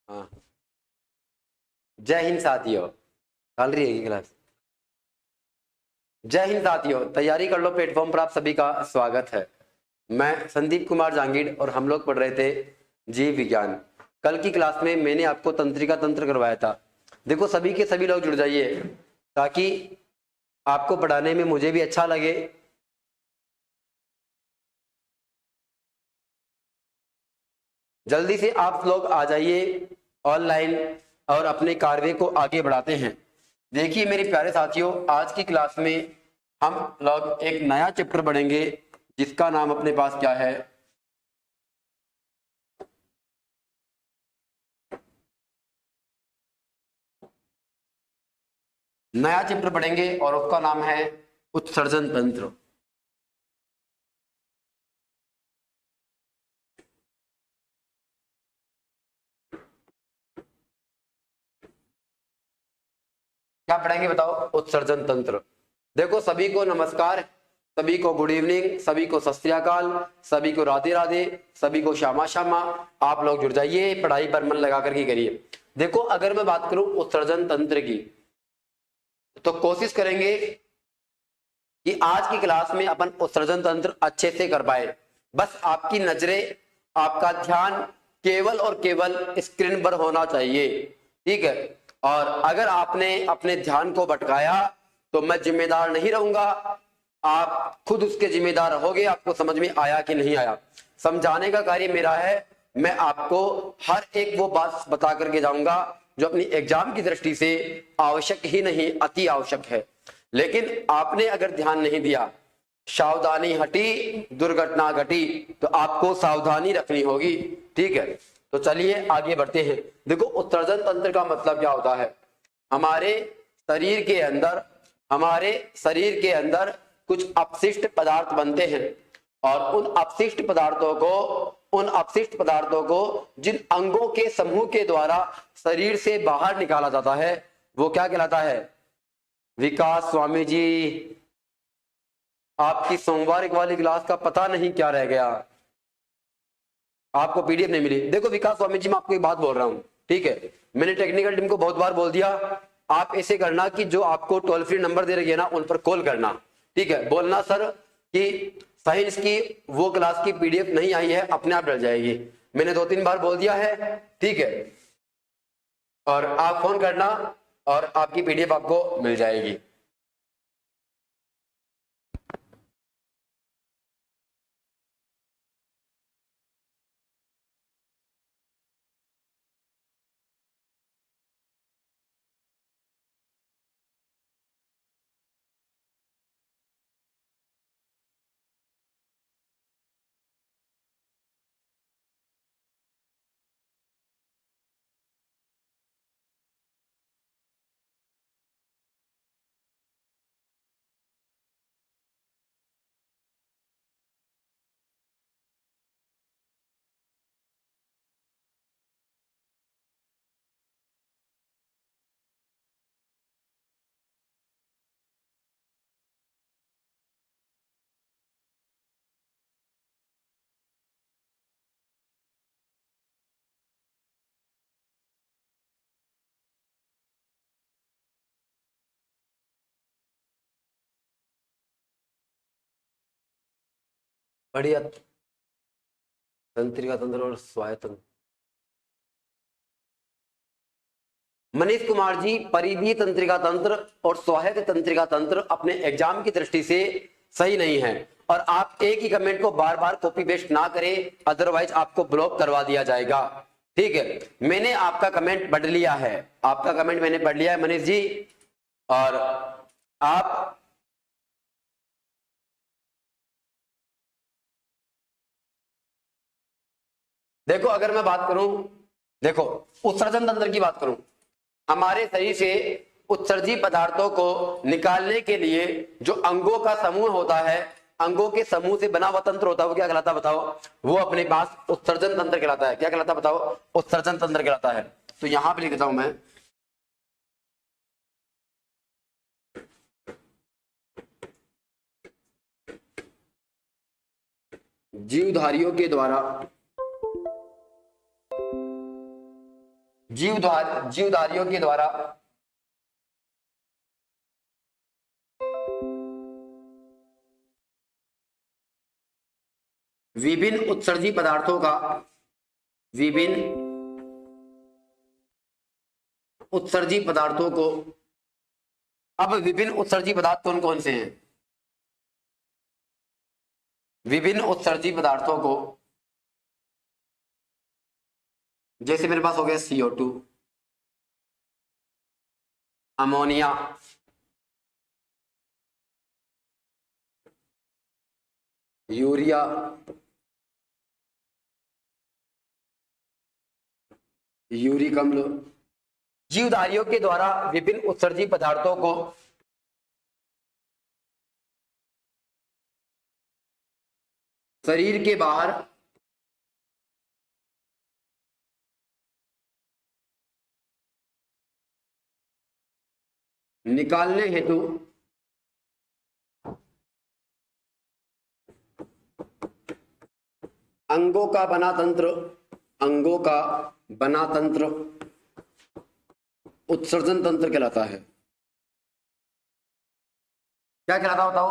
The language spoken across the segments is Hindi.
हाँ, जय हिंद साथियों। चल रही है क्लास। जय हिंद साथियों, तैयारी कर लो। प्लेटफॉर्म पर आप सभी का स्वागत है। मैं संदीप कुमार जांगीड़ और हम लोग पढ़ रहे थे जीव विज्ञान। कल की क्लास में मैंने आपको तंत्रिका तंत्र करवाया था। देखो, सभी के सभी लोग जुड़ जाइए ताकि आपको पढ़ाने में मुझे भी अच्छा लगे। जल्दी से आप लोग आ जाइए ऑनलाइन और अपने कार्य को आगे बढ़ाते हैं। देखिए मेरे प्यारे साथियों, आज की क्लास में हम लोग एक नया चैप्टर पढ़ेंगे जिसका नाम अपने पास क्या है, नया चैप्टर पढ़ेंगे और उसका नाम है उत्सर्जन तंत्र। क्या पढ़ेंगे बताओ? उत्सर्जन तंत्र। देखो, सभी को नमस्कार, सभी को गुड इवनिंग, सभी को सत श्री अकाल, सभी को राधे राधे, सभी को श्यामा श्यामा। आप लोग जुड़ जाइए, पढ़ाई पर मन लगा करके करिए। देखो, अगर मैं बात करूं उत्सर्जन तंत्र की तो कोशिश करेंगे कि आज की क्लास में अपन उत्सर्जन तंत्र अच्छे से कर पाए। बस आपकी नजरें, आपका ध्यान केवल और केवल स्क्रीन पर होना चाहिए, ठीक है। और अगर आपने अपने ध्यान को भटकाया तो मैं जिम्मेदार नहीं रहूंगा, आप खुद उसके जिम्मेदार रहोगे। आपको समझ में आया कि नहीं आया, समझाने का कार्य मेरा है। मैं आपको हर एक वो बात बता करके जाऊंगा जो अपनी एग्जाम की दृष्टि से आवश्यक ही नहीं, अति आवश्यक है। लेकिन आपने अगर ध्यान नहीं दिया, सावधानी हटी दुर्घटना घटी, तो आपको सावधानी रखनी होगी, ठीक है। तो चलिए आगे बढ़ते हैं। देखो, उत्सर्जन तंत्र का मतलब क्या होता है? हमारे शरीर के अंदर हमारे शरीर के अंदर कुछ अपशिष्ट पदार्थ बनते हैं और उन अपशिष्ट पदार्थों को जिन अंगों के समूह के द्वारा शरीर से बाहर निकाला जाता है वो क्या कहलाता है? विकास स्वामी जी, आपकी सोमवार वाली क्लास का पता नहीं क्या रह गया, आपको पीडीएफ नहीं मिली। देखो विकास स्वामी जी, मैं आपको एक बात बोल रहा हूं, ठीक है। मैंने टेक्निकल टीम को बहुत बार बोल दिया, आप ऐसे करना कि जो आपको टोल फ्री नंबर दे रही है ना, उन पर कॉल करना, ठीक है। बोलना सर कि साइंस की वो क्लास की पीडीएफ नहीं आई है, अपने आप डल जाएगी। मैंने 2-3 बार बोल दिया है, ठीक है। और आप फोन करना और आपकी पीडीएफ आपको मिल जाएगी। बढ़िया। तंत्रिका तंत्र और स्वायत्त मनीष कुमार जी, परिधीय तंत्रिका तंत्र और स्वायत्त तंत्रिका तंत्र अपने एग्जाम की दृष्टि से सही नहीं है। और आप एक ही कमेंट को बार बार कॉपी पेस्ट ना करें, अदरवाइज आपको ब्लॉक करवा दिया जाएगा, ठीक है। मैंने आपका कमेंट पढ़ लिया है, आपका कमेंट मैंने पढ़ लिया है मनीष जी। और आप देखो, अगर मैं बात करूं, देखो उत्सर्जन तंत्र की बात करूं, हमारे शरीर से उत्सर्जी पदार्थों को निकालने के लिए जो अंगों का समूह होता है, अंगों के समूह से बना हुआ तंत्र होता है, वो क्या कहलाता है बताओ? वो अपने पास उत्सर्जन तंत्र कहलाता है। क्या कहलाता है बताओ? उत्सर्जन तंत्र कहलाता है। तो यहां पर लिख देता हूं मैं, जीवधारियों के द्वारा जीवधारियों के द्वारा विभिन्न उत्सर्जी पदार्थों का विभिन्न उत्सर्जी पदार्थों को, अब विभिन्न उत्सर्जी पदार्थ कौन कौन से हैं? विभिन्न उत्सर्जी पदार्थों को, जैसे मेरे पास हो गया CO2, अमोनिया, यूरिया, यूरिक अम्ल। जीवधारियों के द्वारा विभिन्न उत्सर्जी पदार्थों को शरीर के बाहर निकालने हेतु अंगों का बना तंत्र उत्सर्जन तंत्र कहलाता है। क्या कहलाता बताओ?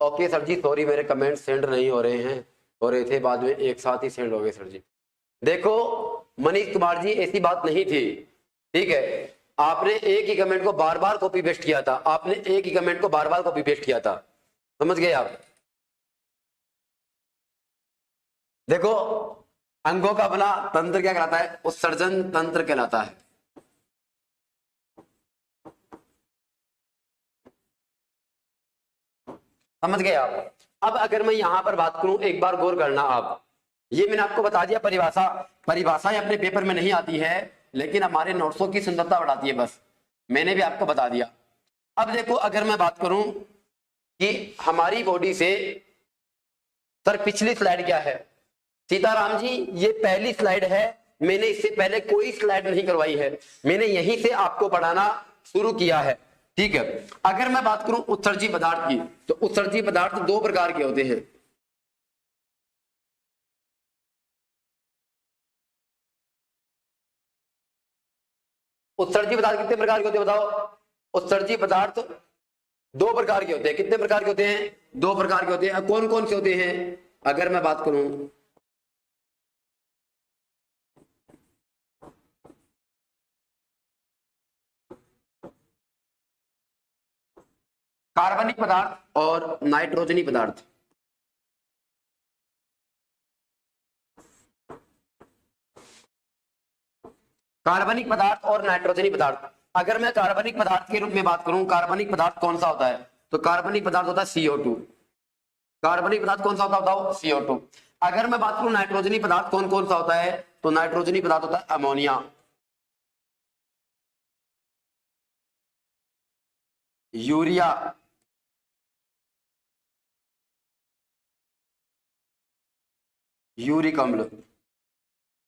ओके सर जी, सॉरी मेरे कमेंट सेंड नहीं हो रहे थे, बाद में एक साथ ही सेंड हो गए सर जी। देखो मनीष कुमार जी, ऐसी बात नहीं थी, ठीक है। आपने एक ही कमेंट को बार बार कॉपी पेस्ट किया था, समझ गए आप? देखो अंगों का बना तंत्र क्या कहलाता है? उत्सर्जन तंत्र कहलाता है। समझ गए आप? अब अगर मैं यहां पर बात करूं, एक बार गौर करना आप, ये मैंने आपको बता दिया परिभाषाएं अपने पेपर में नहीं आती है, लेकिन हमारे नोट्सों की सुंदरता बढ़ाती है, बस मैंने भी आपको बता दिया। अब देखो अगर मैं बात करूं कि हमारी बॉडी से, सर पिछली स्लाइड क्या है? सीताराम जी ये पहली स्लाइड है, मैंने इससे पहले कोई स्लाइड नहीं करवाई है, मैंने यहीं से आपको पढ़ाना शुरू किया है, ठीक है। अगर मैं बात करूं उत्सर्जी पदार्थ की, तो उत्सर्जी पदार्थ दो प्रकार के होते हैं। उत्सर्जी पदार्थ कितने प्रकार के होते हैं बताओ? उत्सर्जी पदार्थ दो प्रकार के होते हैं। कितने प्रकार के होते हैं? दो प्रकार के होते हैं। कौन कौन से होते हैं? अगर मैं बात करूं, कार्बनिक पदार्थ और नाइट्रोजनी पदार्थ। कार्बनिक पदार्थ और नाइट्रोजनी पदार्थ। अगर मैं कार्बनिक पदार्थ के रूप में बात करूं, कार्बनिक पदार्थ कौन सा होता है? तो कार्बनिक पदार्थ होता है CO2। कार्बनिक पदार्थ कौन सा होता है बताओ? CO2। अगर मैं बात करूं नाइट्रोजनी पदार्थ कौन कौन सा होता है, तो नाइट्रोजनी पदार्थ होता है अमोनिया, यूरिया, यूरिक अम्ल।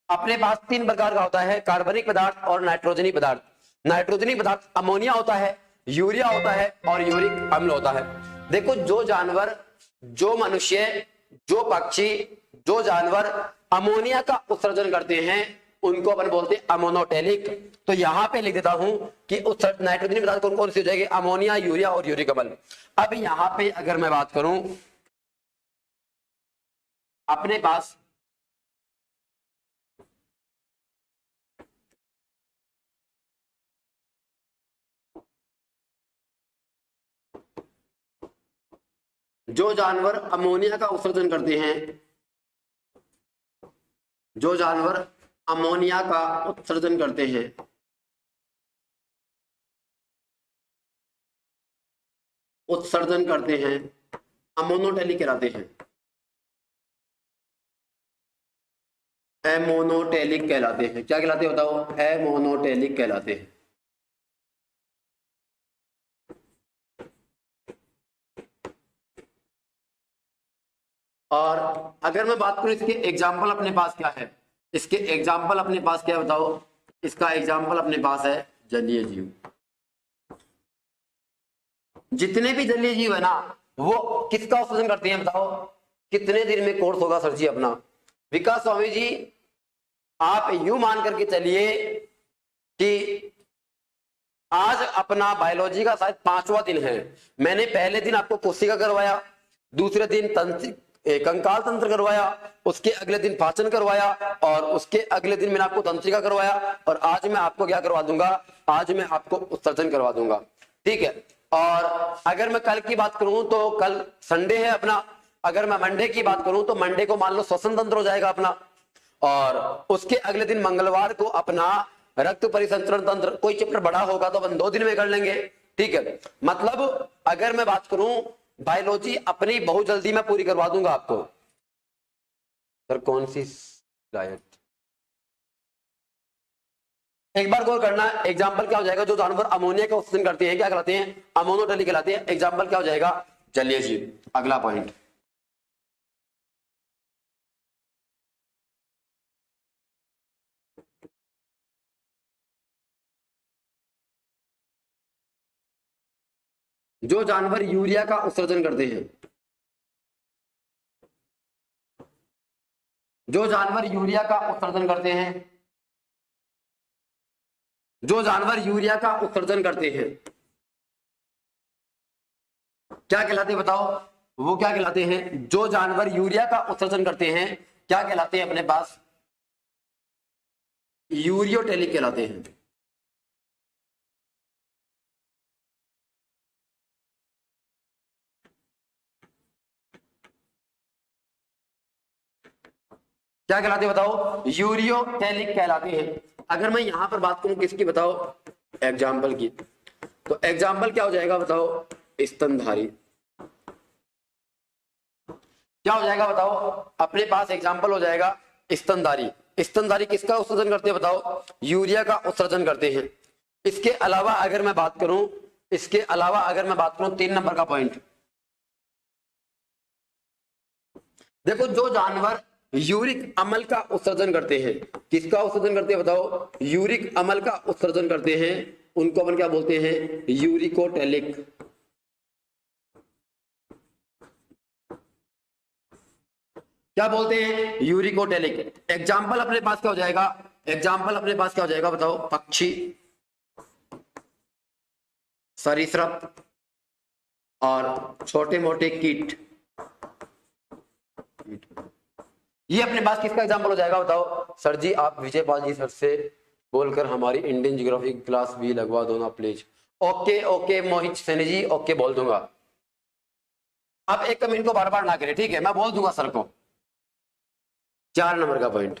अपने पास तीन प्रकार का होता है, कार्बनिक पदार्थ और नाइट्रोजनी पदार्थ। नाइट्रोजनी पदार्थ अमोनिया होता है, यूरिया होता है और यूरिक अम्ल होता है। देखो जो जानवर, जो मनुष्य, जो पक्षी, जो जानवर अमोनिया का उत्सर्जन करते हैं उनको अपन बोलते हैं अमोनोटेलिक। तो यहां पे लिख देता हूं कि नाइट्रोजनी पदार्थ कौन कौन सी हो जाएगी? अमोनिया, यूरिया और यूरिक अम्ल। अब यहां पे अगर मैं बात करूं, अपने पास जो जानवर अमोनिया का उत्सर्जन करते हैं, जो जानवर अमोनिया का उत्सर्जन करते हैं, अमोनोटेलिक कहलाते हैं। एमोनोटेलिक कहलाते हैं। क्या कहलाते हैं बताओ? एमोनोटेलिक कहलाते हैं। और अगर मैं बात करूं इसके एग्जाम्पल अपने पास क्या है, इसके एग्जाम्पल अपने पास क्या है बताओ? इसका एग्जाम्पल अपने पास है जलीय जीव। जितने भी जलीय जीव है ना, वो किसका उत्सर्जन करते हैं बताओ? कितने दिन में कोर्स होगा सर जी अपना? विकास स्वामी जी आप यूं मान करके चलिए कि आज अपना बायोलॉजी का शायद 5वां दिन है। मैंने पहले दिन आपको कोशिका करवाया, दूसरे दिन कंकाल तंत्र करवाया, उसके अगले दिन पाचन करवाया, और उसके अगले दिन मैंने आपको तंत्रिका करवाया, और आज मैं आपको क्या करवा दूंगा, आज मैं आपको उत्सर्जन करवा दूंगा। ठीक है। और अगर मैं कल की बात करूं तो कल संडे है अपना, अगर मैं मंडे की बात करूं तो मंडे को मान लो श्वसन तंत्र हो जाएगा अपना, और उसके अगले दिन मंगलवार को अपना रक्त परिसंचरण तंत्र। कोई चैप्टर बड़ा होगा तो अपन 2 दिन में कर लेंगे। ठीक है। मतलब अगर मैं बात करूं बायोलॉजी अपनी बहुत जल्दी मैं पूरी करवा दूंगा आपको। सर कौन सी स्लाइड? एक बार गौर करना, एग्जाम्पल क्या हो जाएगा, जो जानवर अमोनिया का उत्सर्जन करते हैं क्या कहलाते हैं, अमोनोटली कहलाते हैं। एग्जाम्पल क्या हो जाएगा, चलिए जी अगला पॉइंट। जो जानवर यूरिया का उत्सर्जन करते हैं, जो जानवर यूरिया का उत्सर्जन करते हैं, जो जानवर यूरिया का उत्सर्जन करते हैं क्या कहलाते हैं बताओ, वो क्या कहलाते हैं, जो जानवर यूरिया का उत्सर्जन करते हैं क्या कहलाते हैं अपने पास, यूरियोटेलिक कहलाते हैं। क्या कहलाते हैं बताओ, यूरियोटेलिक कहलाते हैं। अगर मैं यहां पर बात करूं किसकी बताओ, एग्जाम्पल की, तो एग्जाम्पल क्या हो जाएगा बताओ, स्तनधारी। क्या हो जाएगा बताओ, अपने पास एग्जाम्पल हो जाएगा स्तनधारी। स्तनधारी किसका उत्सर्जन करते हैं बताओ, यूरिया का उत्सर्जन करते हैं। इसके अलावा अगर मैं बात करूं, इसके अलावा अगर मैं बात करूं 3 नंबर का पॉइंट, देखो जो जानवर यूरिक अम्ल का उत्सर्जन करते हैं, किसका उत्सर्जन करते हैं बताओ, यूरिक अम्ल का उत्सर्जन करते हैं, उनको अपन क्या बोलते हैं, यूरिकोटेलिक। क्या बोलते हैं, यूरिकोटेलिक। एग्जाम्पल अपने पास क्या हो जाएगा, एग्जाम्पल अपने पास क्या हो जाएगा बताओ, पक्षी, सरीसृप और छोटे मोटे कीट। ये अपने पास किसका एग्जाम्पल हो जाएगा बताओ। सर जी आप विजय पाल जी सर से बोलकर हमारी इंडियन ज्योग्राफी क्लास भी लगवा दो ना please. Okay okay Mohit Saini ji, okay बोल दूंगा। अब एक कमेंट को बार बार ना करें, ठीक है, मैं बोल दूंगा सर को। 4 नंबर का पॉइंट,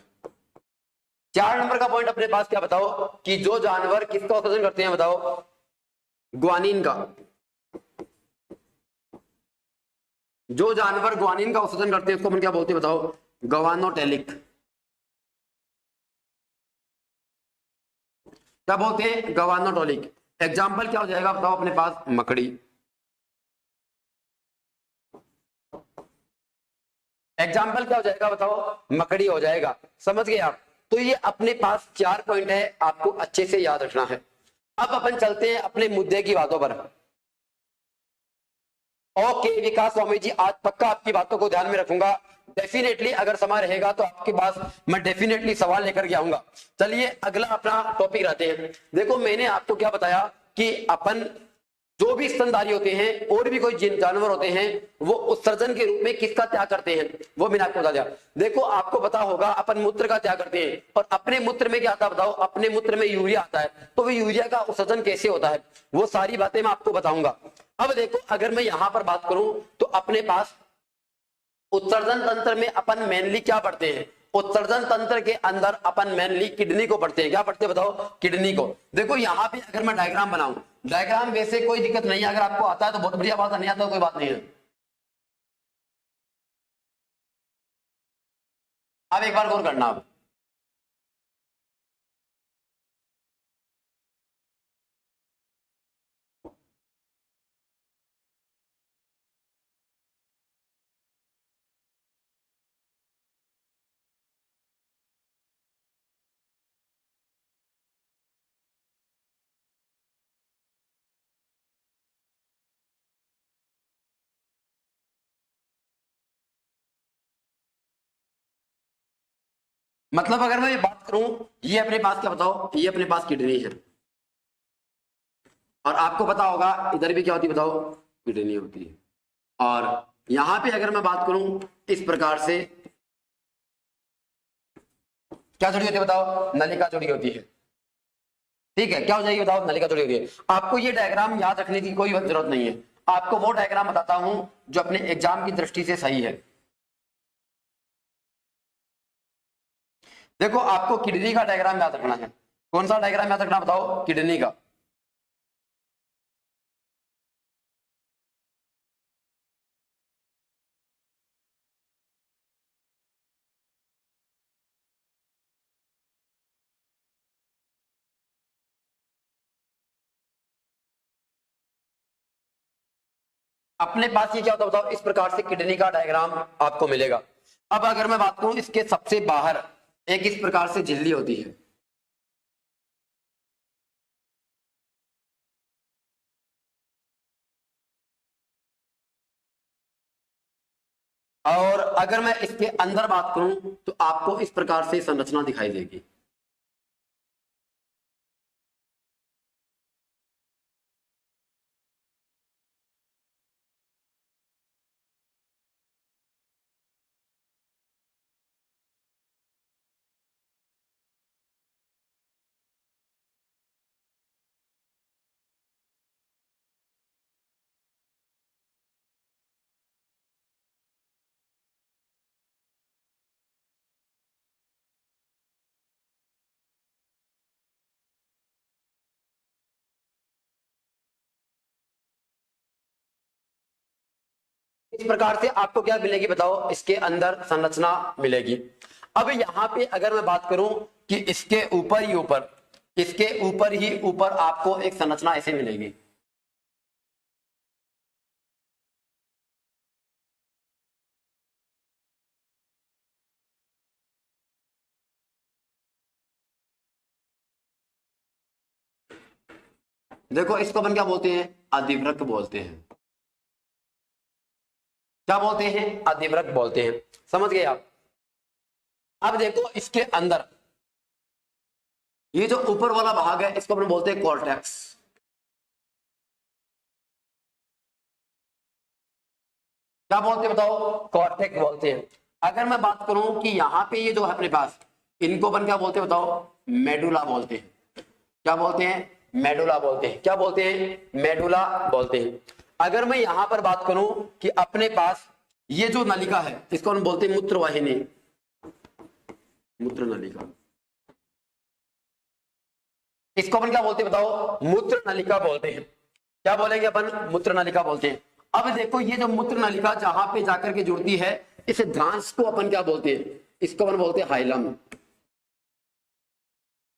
4 नंबर का पॉइंट अपने पास क्या बताओ, कि जो जानवर किसका उत्सर्जन करते हैं बताओ, ग्वानिन का। जो जानवर ग्वानिन का उत्सर्जन करते हैं उसको अपन क्या बोलते हैं बताओ, गवानोटेलिक। क्या बोलते हैं, गवानोटोलिक। एग्जाम्पल क्या हो जाएगा बताओ अपने पास, मकड़ी। एग्जाम्पल क्या हो जाएगा बताओ, मकड़ी हो जाएगा। समझ गए आप। तो ये अपने पास 4 पॉइंट है, आपको अच्छे से याद रखना है। अब अपन चलते हैं अपने मुद्दे की बातों पर। ओके विकास स्वामी जी, आज पक्का आपकी बातों को ध्यान में रखूंगा। डेफिनेटली अगर समय रहेगा तो आपके पास मैं डेफिनेटली सवाल लेकर के आऊंगा। चलिए अगला अपना टॉपिक रहते हैं। देखो मैंने आपको क्या बताया कि अपन जो भी स्तनधारी होते हैं और भी कोई जानवर होते हैं वो उत्सर्जन के रूप में किसका त्याग करते हैं, वो मैंने आपको बता दिया। देखो आपको पता होगा अपन मूत्र का त्याग करते हैं, और अपने मूत्र में क्या आता है बताओ, अपने मूत्र में यूरिया आता है। तो वो यूरिया का उत्सर्जन कैसे होता है वो सारी बातें मैं आपको बताऊंगा। अब देखो अगर मैं यहां पर बात करूं तो अपने पास उत्सर्जन तंत्र में अपन मेनली क्या पढ़ते हैं, उत्सर्जन तंत्र के अंदर अपन मेनली किडनी को पढ़ते हैं। क्या पढ़ते हैं बताओ, किडनी को। देखो यहाँ पे अगर मैं डायग्राम बनाऊं, डायग्राम वैसे कोई दिक्कत नहीं है, अगर आपको आता है तो बहुत बढ़िया बात है, नहीं आता तो कोई बात नहीं है। अब एक बार गौर करना आप। मतलब अगर मैं बात करूं, ये अपने पास क्या बताओ, ये अपने पास किडनी है, और आपको पता होगा इधर भी क्या होती है बताओ, किडनी होती है। और यहां पे अगर मैं बात करूं इस प्रकार से, क्या जुड़ी होती है बताओ, नलिका जुड़ी होती है। ठीक है, क्या हो जाएगी बताओ, नलिका जुड़ी होती है। आपको ये डायग्राम याद रखने की कोई जरूरत नहीं है, आपको वो डायग्राम बताता हूं जो अपने एग्जाम की दृष्टि से सही है। देखो आपको किडनी का डायग्राम याद रखना है। कौन सा डायग्राम याद रखना बताओ, किडनी का। अपने पास ये क्या होता है बताओ, इस प्रकार से किडनी का डायग्राम आपको मिलेगा। अब अगर मैं बात करूं इसके सबसे बाहर एक इस प्रकार से झिल्ली होती है। और अगर मैं इसके अंदर बात करूं तो आपको इस प्रकार से संरचना दिखाई देगी। इस प्रकार से आपको क्या मिलेगी बताओ, इसके अंदर संरचना मिलेगी। अब यहां पे अगर मैं बात करूं कि इसके ऊपर ही ऊपर, इसके ऊपर ही ऊपर आपको एक संरचना ऐसे मिलेगी। देखो इसको अपन क्या बोलते हैं, अधिवृक्क बोलते हैं। क्या बोलते हैं, अधिवृक्क बोलते हैं। समझ गए आप। अब देखो इसके अंदर ये जो ऊपर वाला भाग है इसको अपन बोलते हैं कॉर्टेक्स। क्या बोलते हैं बताओ, कॉर्टेक्स बोलते हैं। अगर मैं बात करूं कि यहां पे ये जो है अपने पास, इनको अपन क्या बोलते हैं बताओ, मेडुला बोलते हैं। क्या बोलते हैं, मेडुला बोलते हैं। क्या बोलते हैं, मेडुला बोलते हैं। अगर मैं यहां पर बात करूं कि अपने पास ये जो नलिका है इसको हम बोलते हैं मूत्रवाहिनी, मूत्र नलिका। इसको अपन क्या बोलते हैं बताओ, मूत्र नलिका बोलते हैं। क्या बोलेंगे अपन, मूत्र नलिका बोलते हैं। अब देखो ये जो मूत्र नलिका जहां पे जाकर के जुड़ती है, इस ध्रांस को अपन क्या बोलते हैं, इसको अपन बोलते हैं हाइलम।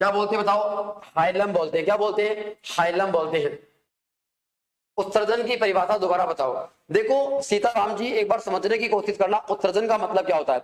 क्या बोलते हैं बताओ, हाइलम बोलते हैं। क्या बोलते हैं, हाइलम बोलते हैं। उत्सर्जन की परिभाषा दोबारा बताओ। देखो सीताराम जी एक बार समझने की कोशिश करना, उत्सर्जन का मतलब क्या होता है।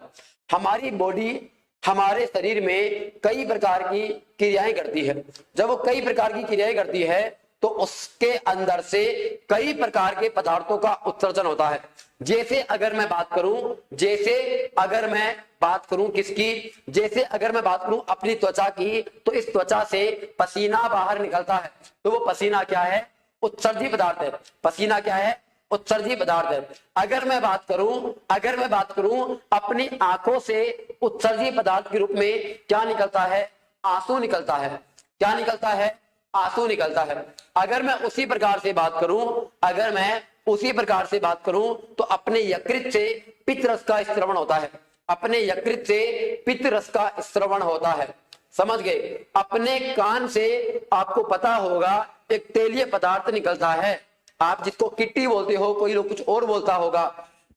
हमारी बॉडी, हमारे शरीर में कई प्रकार की क्रियाएं करती है। जब वो कई प्रकार की क्रियाएं करती है तो उसके अंदर से कई प्रकार के पदार्थों का उत्सर्जन होता है। जैसे अगर मैं बात करूं, जैसे अगर मैं बात करूं किसकी, जैसे अगर मैं बात करूं अपनी त्वचा की, तो इस त्वचा से पसीना बाहर निकलता है। तो वो पसीना क्या है, उत्सर्जी पदार्थ है। पसीना क्या है, उत्सर्जी पदार्थ है। अगर मैं बात करूं, अगर मैं बात करूं अपनी आंखों से उत्सर्जी पदार्थ के रूप में क्या निकलता है, आंसू निकलता है। क्या निकलता है, आंसू निकलता है। अगर मैं उसी प्रकार से बात करूं, अगर मैं उसी प्रकार से बात करूं तो अपने यकृत से पित्त रस का स्रवण होता है। अपने यकृत से पित्त रस का स्रवण होता है। समझ गए। अपने कान से आपको पता होगा एक तेलीय पदार्थ निकलता है, आप जिसको किट्टी बोलते हो, कोई लोग कुछ और बोलता होगा।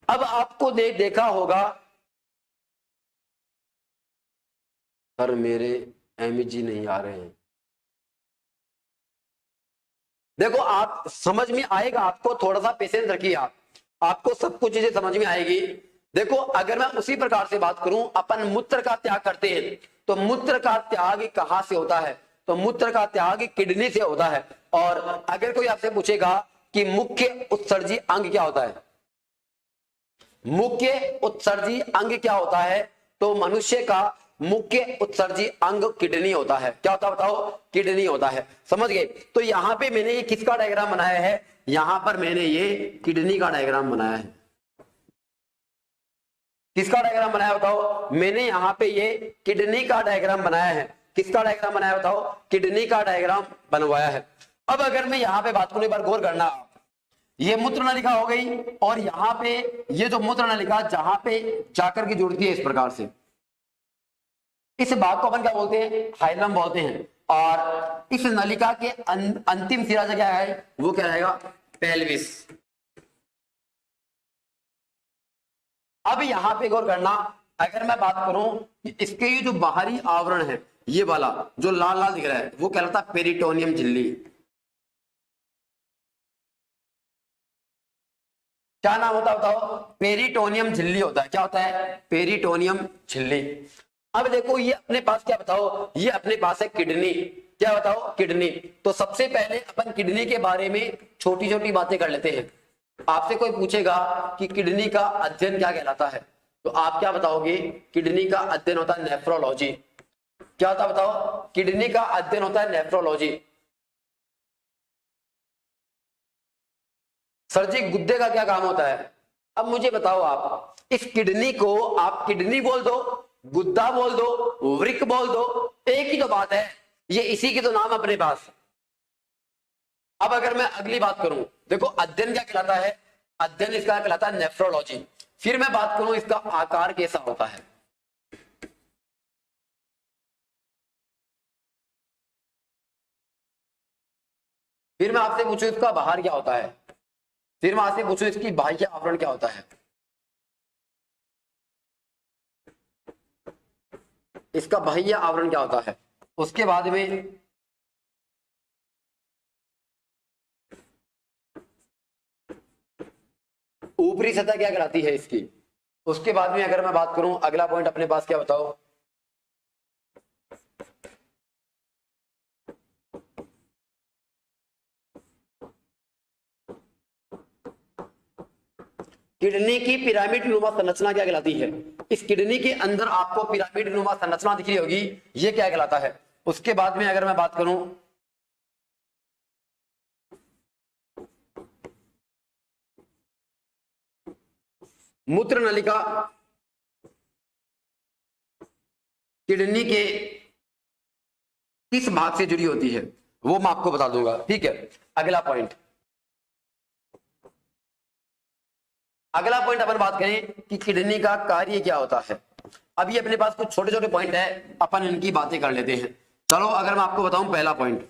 अब आपको देखा होगा, सर मेरे एमजी नहीं आ रहे हैं। देखो आप समझ में आएगा, आपको थोड़ा सा पेशेंस रखिए, आपको सब कुछ चीजें समझ में आएगी। देखो अगर मैं उसी प्रकार से बात करूं, अपन मूत्र का त्याग करते हैं तो मूत्र का त्याग कहां से होता है, तो मूत्र का त्याग किडनी से होता है। और अगर कोई आपसे पूछेगा कि मुख्य उत्सर्जी अंग क्या होता है, मुख्य उत्सर्जी अंग क्या होता है, तो मनुष्य का मुख्य उत्सर्जी अंग किडनी होता है। क्या होता है बताओ? किडनी होता है। समझ गए? तो यहां पे मैंने ये किसका डायग्राम बनाया है? यहां पर मैंने ये किडनी का डायग्राम बनाया है। किसका डायग्राम बनाया बताओ? मैंने यहां पे ये किडनी का डायग्राम बनाया है। किसका डायग्राम बनाया बताओ? किडनी का डायग्राम बनवाया है। अब अगर मैं यहां पे बात करूं, एक बार गौर करना, ये मूत्र नलिका हो गई और यहां पे ये जो मूत्र नलिका जहां पे जाकर के जुड़ती है इस प्रकार से, इस भाग को अपन क्या बोलते हैं? हाइलम बोलते हैं। और इस नलिका के अंतिम सिरा जो क्या है वो क्या रहेगा? पेल्विस। अब यहां पे गौर करना, अगर मैं बात करूं इसके ये जो बाहरी आवरण है, ये वाला जो लाल लाल दिख रहा है वो कहलाता है पेरिटोनियम झिल्ली। क्या नाम होता है बताओ? पेरिटोनियम झिल्ली होता है। क्या होता है? पेरिटोनियम झिल्ली। अब देखो ये अपने पास क्या बताओ? ये अपने पास है किडनी। क्या बताओ? किडनी। तो सबसे पहले अपन किडनी के बारे में छोटी छोटी बातें कर लेते हैं। आपसे कोई पूछेगा कि किडनी का अध्ययन क्या कहलाता है, तो आप क्या बताओगे? किडनी का अध्ययन होता है नेफ्रोलॉजी। क्या होता है बताओ? किडनी का अध्ययन होता है नेफ्रोलॉजी। सर जी गुद्दे का क्या काम होता है? अब मुझे बताओ, आप इस किडनी को आप किडनी बोल दो, गुद्दा बोल दो, वृक्क बोल दो, एक ही तो बात है। ये इसी के तो नाम अपने पास। अब अगर मैं अगली बात करूं, देखो अध्ययन क्या कहलाता है? अध्ययन इसका कहलाता है नेफ्रोलॉजी। फिर मैं बात करूं इसका आकार कैसा होता है। फिर मैं आपसे पूछूं इसका बाहर क्या होता है। फिर मैं आपसे पूछूं इसकी बाह्य आवरण क्या होता है। इसका बाह्य आवरण क्या होता है। उसके बाद में ऊपरी सतह क्या कहलाती है इसकी। उसके बाद में अगर मैं बात करूं अगला पॉइंट अपने पास क्या बताओ? किडनी की पिरामिड नुमा संरचना क्या कहलाती है। इस किडनी के अंदर आपको पिरामिड नुमा संरचना दिख रही होगी, ये क्या कहलाता है। उसके बाद में अगर मैं बात करूं मूत्र नलिका किडनी के किस भाग से जुड़ी होती है वो मैं आपको बता दूंगा। ठीक है, अगला पॉइंट अपन बात करें कि किडनी का कार्य क्या होता है। अभी अपने पास कुछ छोटे छोटे पॉइंट है, अपन इनकी बातें कर लेते हैं। चलो अगर मैं आपको बताऊं पहला पॉइंट,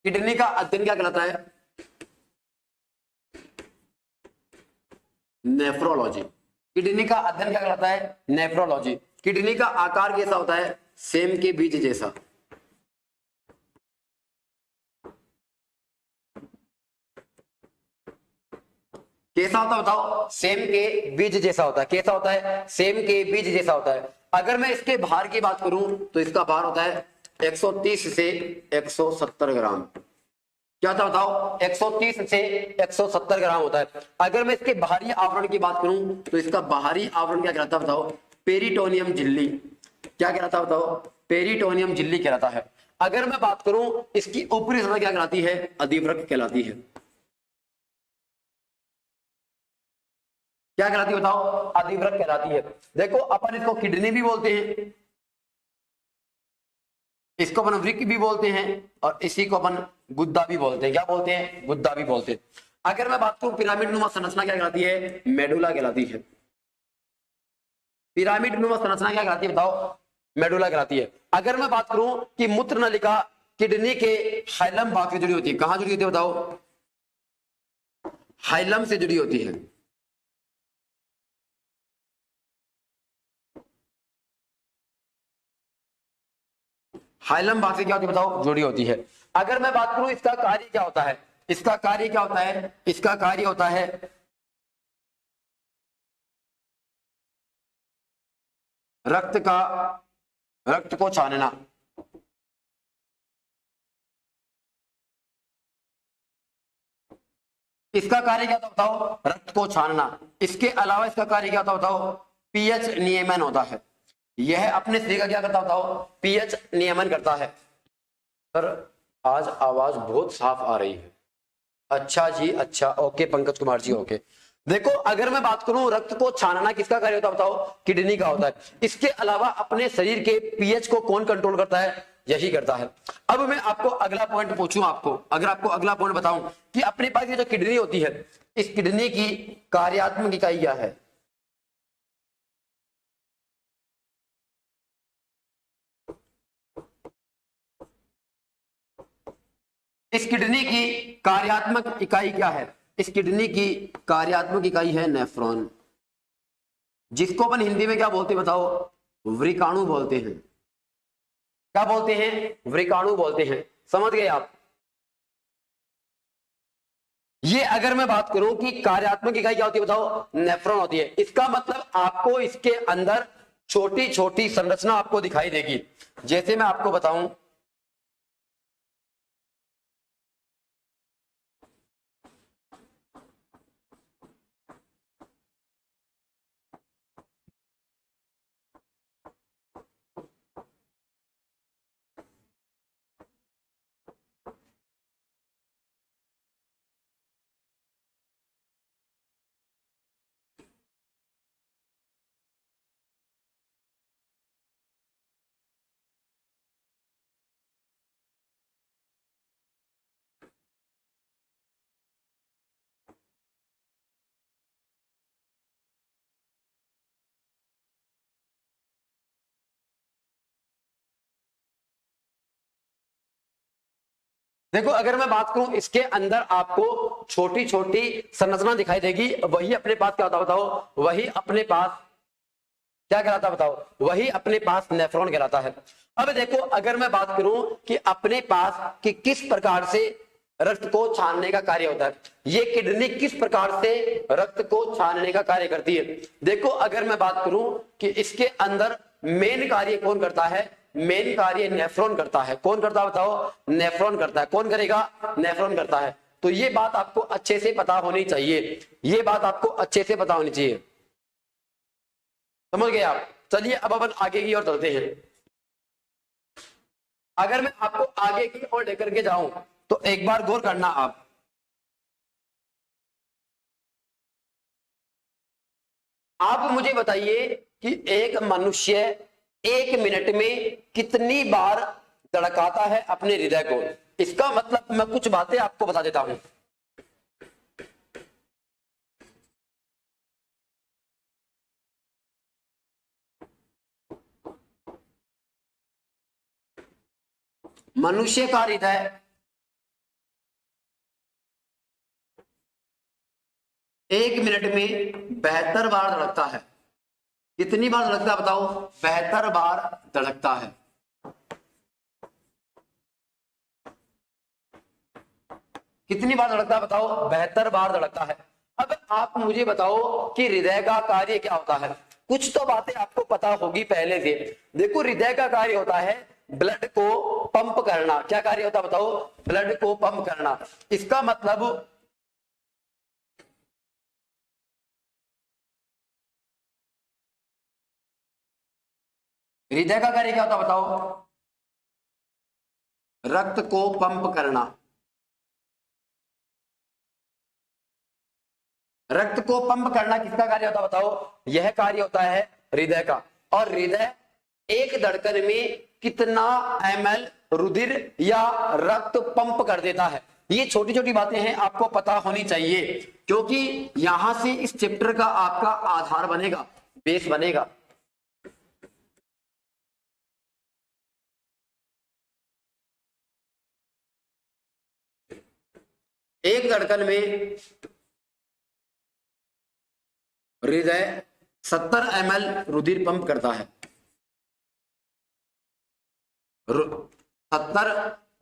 किडनी का अध्ययन क्या कहलाता है? नेफ्रोलॉजी। किडनी का अध्ययन क्या कहलाता है? नेफ्रोलॉजी। किडनी का आकार कैसा होता है? सेम के बीज जैसा। कैसा होता है बताओ? सेम के बीज जैसा होता है। कैसा होता है? सेम के बीज जैसा होता है। अगर मैं इसके भार की बात करूं तो इसका भार होता है 130 से 170 ग्राम। क्या था बताओ? 130 से 170 ग्राम होता है। अगर मैं इसके बाहरी आवरण की बात करूं तो इसका बाहरी आवरण क्या कहलाता है बताओ? पेरिटोनियम झिल्ली। क्या कहलाता है बताओ? पेरिटोनियम झिल्ली कहलाता है। अगर मैं बात करूं इसकी ऊपरी सतह क्या कहलाती है? अधिवृक्क कहलाती है। क्या कहलाती है बताओ? अधिवृक्क कहलाती है। देखो अपन इसको किडनी भी बोलते हैं, इसको अपन वृक्क भी बोलते हैं और इसी को अपन गुद्दा भी बोलते हैं। क्या बोलते हैं? गुद्दा भी बोलते हैं। अगर मैं बात करूं पिरामिड नुमा संरचना क्या कहलाती है? मेडुला कहलाती है। पिरामिड नुमा संरचना क्या कहलाती है बताओ? मेडुला कहलाती है। अगर मैं बात करूं कि मूत्र नलिका किडनी के हाइलम भाग से जुड़ी होती है, कहां जुड़ी होती है बताओ? हाइलम से जुड़ी होती है। हाइलम भाग से क्या होती है बताओ? जुड़ी होती है। अगर मैं बात करूं इसका कार्य क्या होता है, इसका कार्य क्या होता है? इसका कार्य होता है रक्त को छानना। इसका कार्य क्या होता बताओ? रक्त को छानना। इसके अलावा इसका कार्य क्या होता बताओ? पीएच नियमन होता है। यह अपने शरीर का क्या करता बताओ, पीएच नियमन करता है। सर आज आवाज बहुत साफ आ रही है। अच्छा जी, अच्छा, ओके पंकज कुमार जी, ओके। देखो अगर मैं बात करूं रक्त को छानना किसका कार्य होता है बताओ, किडनी का होता है। इसके अलावा अपने शरीर के पीएच को कौन कंट्रोल करता है, यही करता है। अब मैं आपको अगला पॉइंट पूछूं, आपको अगर आपको अगला पॉइंट बताऊं कि अपने पास ये जो किडनी होती है, इस किडनी की कार्यात्मक इकाई क्या है। इस किडनी की कार्यात्मक इकाई क्या है, इस किडनी की कार्यात्मक इकाई है नेफ्रॉन, जिसको अपन हिंदी में क्या बोलते हैं बताओ, वृकाणु बोलते हैं। क्या बोलते हैं, वृकाणु बोलते हैं। समझ गए आप। ये अगर मैं बात करूं कि कार्यात्मक इकाई क्या होती है बताओ, नेफ्रॉन होती है। इसका मतलब आपको इसके अंदर छोटी छोटी संरचना आपको दिखाई देगी। जैसे मैं आपको बताऊं, देखो अगर मैं बात करूं इसके अंदर आपको छोटी छोटी संरचना दिखाई देगी। वही अपने पास क्या होता बताओ, वही अपने पास क्या कहलाता बताओ, वही अपने पास नेफ्रॉन कहलाता है। अब देखो अगर मैं बात करूं कि अपने पास कि किस प्रकार से रक्त को छानने का कार्य होता है, ये किडनी किस प्रकार से रक्त को छानने का कार्य करती है। देखो अगर मैं बात करूं कि इसके अंदर मेन कार्य कौन करता है, मेन कार्य नेफ्रॉन करता है। कौन करता है बताओ, नेफ्रॉन करता है। कौन करेगा, नेफ्रॉन करता है। तो ये बात आपको अच्छे से पता होनी चाहिए, ये बात आपको अच्छे से पता होनी चाहिए। समझ गए आप। चलिए अब अपन आगे की ओर चलते हैं। अगर मैं आपको आगे की ओर लेकर के जाऊं तो एक बार गौर करना आप मुझे बताइए कि एक मनुष्य 1 मिनट में कितनी बार धड़काता है अपने हृदय को। इसका मतलब मैं कुछ बातें आपको बता देता हूं। मनुष्य का हृदय 1 मिनट में 72 बार धड़कता है। कितनी बार धड़कता है बताओ, 72 बार धड़कता है। कितनी बार धड़कता है बताओ, 72 बार धड़कता है। अब आप मुझे बताओ कि हृदय का कार्य क्या होता है। कुछ तो बातें आपको पता होगी पहले से। देखो हृदय का कार्य होता है ब्लड को पंप करना। क्या कार्य होता है बताओ, ब्लड को पंप करना। इसका मतलब हृदय का कार्य क्या होता है बताओ, रक्त को पंप करना। रक्त को पंप करना किसका कार्य होता है बताओ, यह कार्य होता है हृदय का। और हृदय एक धड़कन में कितना ml रुधिर या रक्त पंप कर देता है। ये छोटी छोटी बातें हैं, आपको पता होनी चाहिए, क्योंकि यहां से इस चैप्टर का आपका आधार बनेगा, बेस बनेगा। एक धड़कन में हृदय 70 ml रुधिर पंप करता है। 70,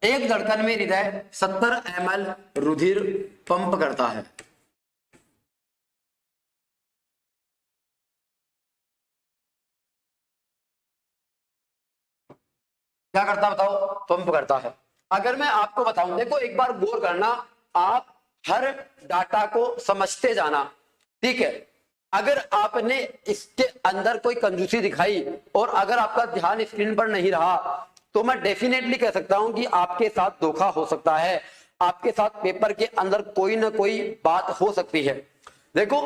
एक धड़कन में हृदय 70 ml रुधिर पंप करता है। क्या करता बताओ, पंप करता है। अगर मैं आपको बताऊं, देखो एक बार गौर करना, आप हर डाटा को समझते जाना, ठीक है। अगर आपने इसके अंदर कोई कंजूसी दिखाई और अगर आपका ध्यान स्क्रीन पर नहीं रहा तो मैं डेफिनेटली कह सकता हूं कि आपके साथ धोखा हो सकता है, आपके साथ पेपर के अंदर कोई ना कोई बात हो सकती है। देखो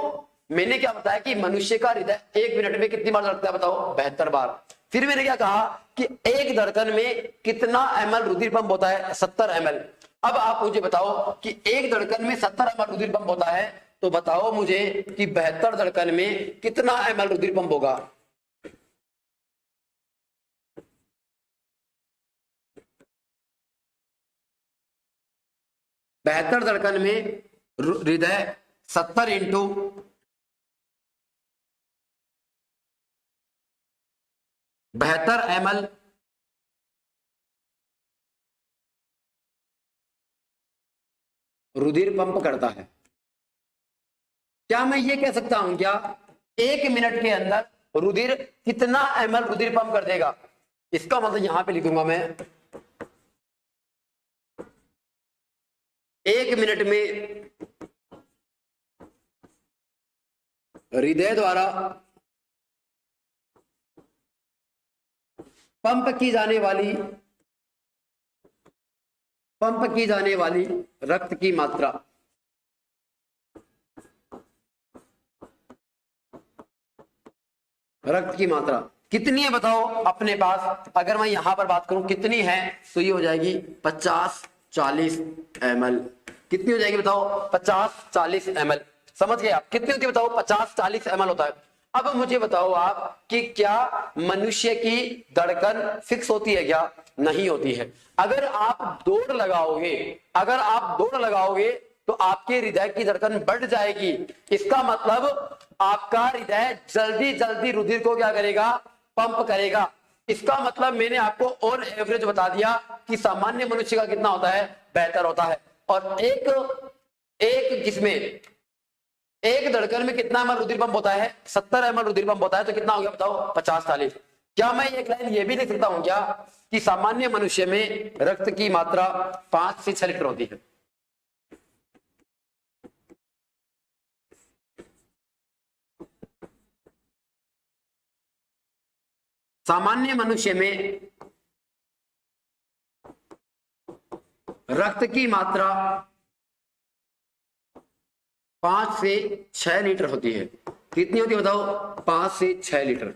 मैंने क्या बताया कि मनुष्य का हृदय 1 मिनट में कितनी बार धड़कता है बताओ, 72 बार। फिर मैंने क्या कहा कि एक धड़कन में कितना ml रुधिर पंप होता है, 70 ml। अब आप मुझे बताओ कि एक धड़कन में 70 ml रुधिर पंप होता है, तो बताओ मुझे कि 72 धड़कन में कितना ml रुधिर पंप होगा। 72 धड़कन में हृदय 70 इंटू 72 ml रुधिर पंप करता है। क्या मैं ये कह सकता हूं क्या 1 मिनट के अंदर रुधिर कितना ml रुधिर पंप कर देगा? इसका मतलब यहां पे लिखूंगा मैं 1 मिनट में हृदय द्वारा पंप की जाने वाली रक्त की मात्रा, रक्त की मात्रा कितनी है बताओ अपने पास? अगर मैं यहां पर बात करूं कितनी है तो ये हो जाएगी 50-40 ml। कितनी हो जाएगी बताओ? 50-40 ml। समझ गए आप? कितनी होती है बताओ? 50-40 ml होता है। अब मुझे बताओ आप कि क्या मनुष्य की धड़कन फिक्स होती है क्या? नहीं होती है। अगर आप दौड़ लगाओगे तो आपके हृदय की धड़कन बढ़ जाएगी। इसका मतलब आपका हृदय जल्दी जल्दी रुधिर को क्या करेगा? पंप करेगा। इसका मतलब मैंने आपको और एवरेज बता दिया कि सामान्य मनुष्य का कितना होता है? 72 होता है। और एक जिसमें एक धड़कन में कितना ml रुधिर पंप होता है? 70 ml रुधिर पंप होता है। तो कितना हो गया बताओ? 50-40। क्या मैं एक लाइन ये भी लिख सकता हूं क्या कि सामान्य मनुष्य में रक्त की मात्रा 5 से 6 लीटर होती है? सामान्य मनुष्य में रक्त की मात्रा 5 से 6 लीटर होती है। कितनी होती है बताओ? 5 से 6 लीटर।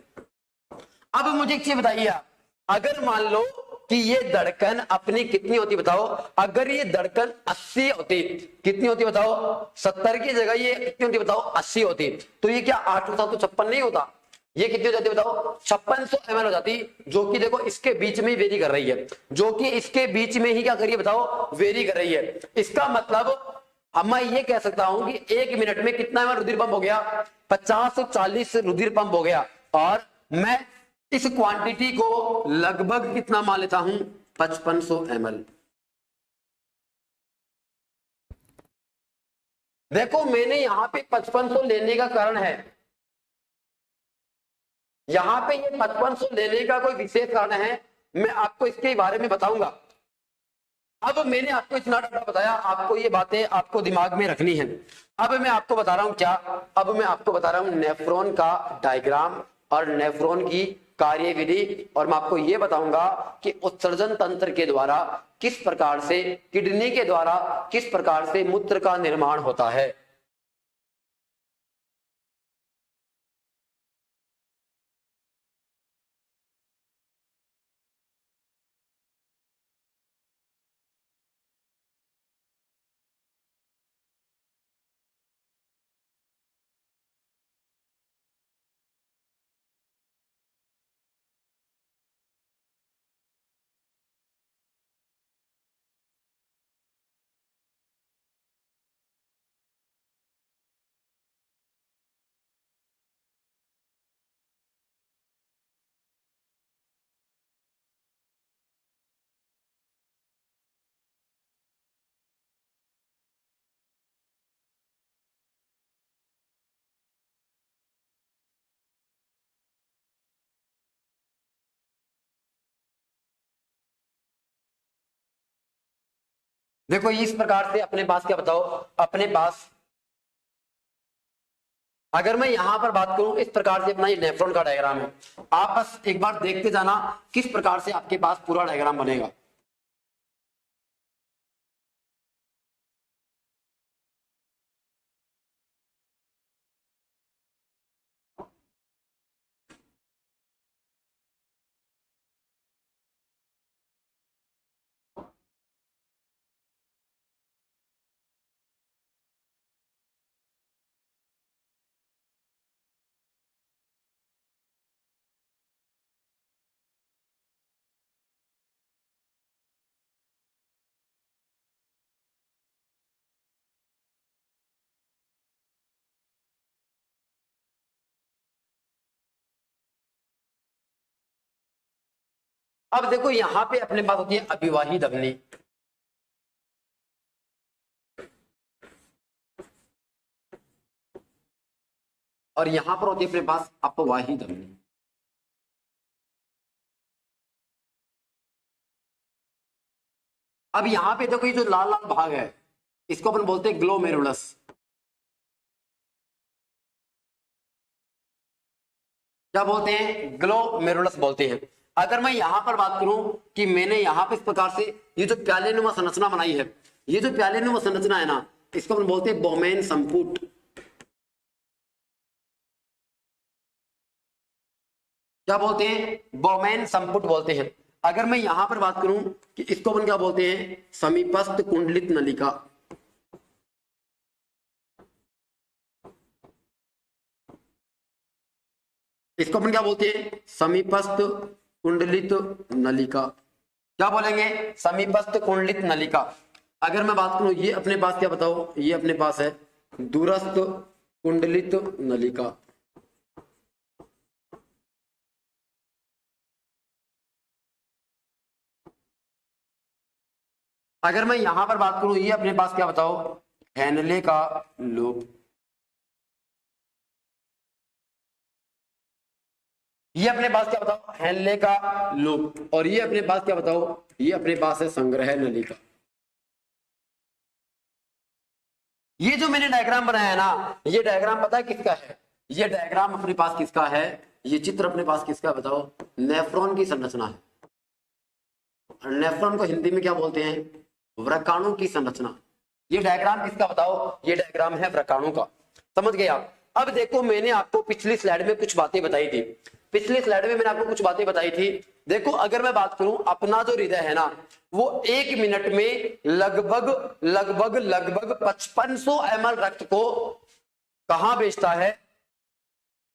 अब मुझे एक चीज बताइए आप, अगर मान लो कि ये धड़कन अपनी कितनी होती बताओ? अगर ये धड़कन 80 होती, कितनी होती बताओ? 70 की जगह ये कितनी होती बताओ? 80 होती, तो ये क्या 8 होता तो 56 नहीं होता? ये कितनी हो जाती बताओ? 5600 ml हो जाती, जो कि देखो इसके बीच में वेरी कर रही है, जो कि इसके बीच में ही क्या कर रही है बताओ? वेरी कर रही है। इसका मतलब अब मैं ये कह सकता हूं कि 1 मिनट में कितना ml रुधिर पंप हो गया? 50-40 रुधिर पंप हो गया। और मैं इस क्वांटिटी को लगभग कितना मान लेता हूं? 5500 ml। देखो मैंने यहां पे 5500 लेने का कारण है, यहां पे ये 5500 लेने का कोई विशेष कारण है, मैं आपको इसके बारे में बताऊंगा। अब मैंने आपको इतना डाटा बताया, आपको ये बातें आपको दिमाग में रखनी है। अब मैं आपको बता रहा हूं क्या? अब मैं आपको बता रहा हूं नेफ्रॉन का डायग्राम और नेफ्रॉन की कार्यविधि। और मैं आपको ये बताऊंगा कि उत्सर्जन तंत्र के द्वारा किस प्रकार से, किडनी के द्वारा किस प्रकार से मूत्र का निर्माण होता है। देखो इस प्रकार से अपने पास क्या बताओ? अपने पास अगर मैं यहां पर बात करूं इस प्रकार से, अपना ये नेफ्रॉन का डायग्राम है, आप बस एक बार देखते जाना किस प्रकार से आपके पास पूरा डायग्राम बनेगा। अब देखो यहां पे अपने पास होती है अभिवाही धमनी, और यहां पर होती है अपने पास अपवाही धमनी। अब यहां पे देखो ये जो लाल लाल भाग है इसको अपन बोलते हैं ग्लोमेरुलस। क्या बोलते हैं? ग्लोमेरुलस बोलते हैं। अगर मैं यहां पर बात करूं कि मैंने यहां पे इस प्रकार से ये जो प्यालेनुमा संरचना बनाई है, ये जो प्यालेनुमा संरचना है ना, इसको अपन बोलते हैं बोमेन संपुट। क्या बोलते हैं? बोमेन संपुट बोलते हैं। अगर मैं यहां पर बात करूं कि इसको अपन क्या बोलते हैं? समीपस्थ कुंडलित नलिका। इसको अपन क्या बोलते हैं? समीपस्थ कुंडलित नलिका। क्या बोलेंगे? समीपस्थ कुंडलित नलिका। अगर मैं बात करूं ये अपने पास क्या बताओ, ये अपने पास है दूरस्थ कुंडलित नलिका। अगर मैं यहां पर बात करूं ये अपने पास क्या बताओ? हैनले का लोब। ये अपने पास क्या बताओ? हैनले का लोब। और ये अपने पास क्या बताओ? ये अपने पास है संग्रह नलिका। ये जो मैंने डायग्राम बनाया है ना, ये डायग्राम पता है किसका है? ये डायग्राम अपने पास किसका है? ये चित्र अपने पास किसका है बताओ? नेफ्रॉन की संरचना है। और नेफ्रॉन को हिंदी में क्या बोलते हैं? व्रकाणु की संरचना। ये डायग्राम किसका बताओ? ये डायग्राम है व्रकाणु का। समझ गए आप? अब देखो मैंने आपको पिछली स्लाइड में कुछ बातें बताई थी। पिछली स्लाइड में मैंने आपको कुछ बातें बताई थी। देखो अगर मैं बात करूं अपना जो हृदय है ना, वो 1 मिनट में लगभग लगभग लगभग 5500 ml रक्त को कहां भेजता है?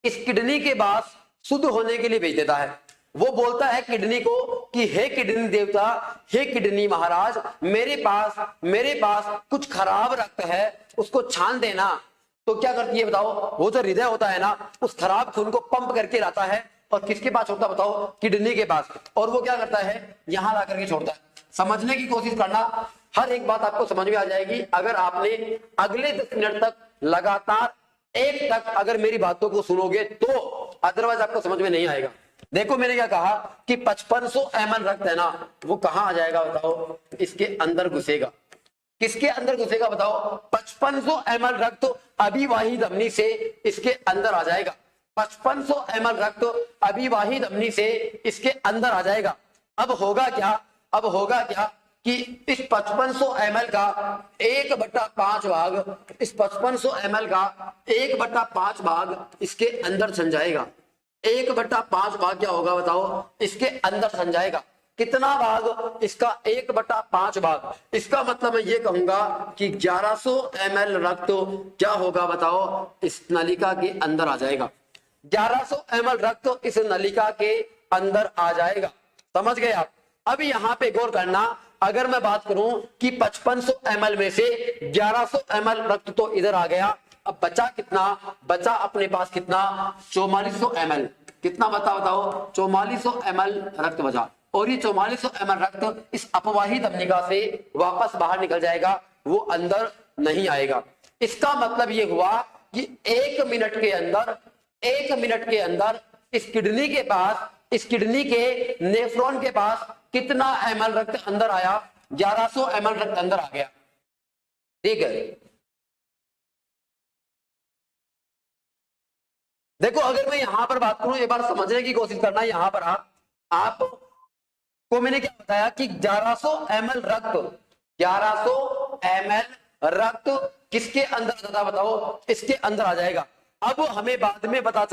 इस किडनी के पास शुद्ध होने के लिए भेज देता है। वो बोलता है किडनी को कि हे किडनी देवता, हे किडनी महाराज, मेरे पास कुछ खराब रक्त है, उसको छान देना। तो क्या करती है बताओ? वो जो हृदय होता है ना, उस खराब खून को पंप करके लाता है, और किसके पास छोड़ता बताओ? किडनी के पास। और वो क्या करता है? यहां ला करके छोड़ता है। समझने की कोशिश करना, हर एक बात आपको समझ में आ जाएगी अगर आपने अगले 10 मिनट तक लगातार एक तक अगर मेरी बातों को सुनोगे तो, अदरवाइज आपको समझ में नहीं आएगा। देखो मैंने क्या कहा कि 5500 ml रक्त है ना, वो कहां आ जाएगा बताओ? इसके अंदर घुसेगा। किसके अंदर घुसेगा बताओ? 5500 ml रक्त अभिवाही धमनी से इसके अंदर आ जाएगा। 5500 ml रक्त अभिवाही धमनी से इसके अंदर आ जाएगा। अब होगा क्या? अब होगा क्या कि इस 5500 ml का 1/5 भाग, इस 5500 ml का 1/5 भाग इसके अंदर सम जाएगा। 1/5 भाग क्या होगा बताओ? इसके अंदर सम जाएगा। कितना भाग? इसका 1/5 भाग। इसका मतलब मैं ये कहूंगा कि 1100 ml रक्त क्या होगा बताओ? इस नलिका के अंदर आ जाएगा। 1100 ml रक्त इस नलिका के अंदर आ जाएगा। समझ गए आप? अब यहाँ पे गौर करना, अगर मैं बात करूं कि 5500 ml में से 1100 ml रक्त तो इधर आ गया, अब बचा कितना? बचा अपने पास कितना? 4400 ml। कितना बता बताओ? 4400 ml रक्त बचा। और ये 4400 ml रक्त इस अपवाही धमनिका से वापस बाहर निकल जाएगा, वो अंदर नहीं आएगा। इसका मतलब ये हुआ कि 1 मिनट के अंदर, 1 मिनट के अंदर इस किडनी के पास, इस किडनी के नेफ्रॉन के पास कितना ml रक्त अंदर आया? 1100 ml रक्त अंदर आ गया। ठीक है। देखो अगर मैं यहां पर बात करूं, एक बार समझने की कोशिश करना, यहां पर आपको मैंने क्या बताया कि 1100 ml रक्त, 1100 ml रक्त किसके अंदर आ जाता बताओ, इसके अंदर आ जाएगा। अब हमें बाद में पता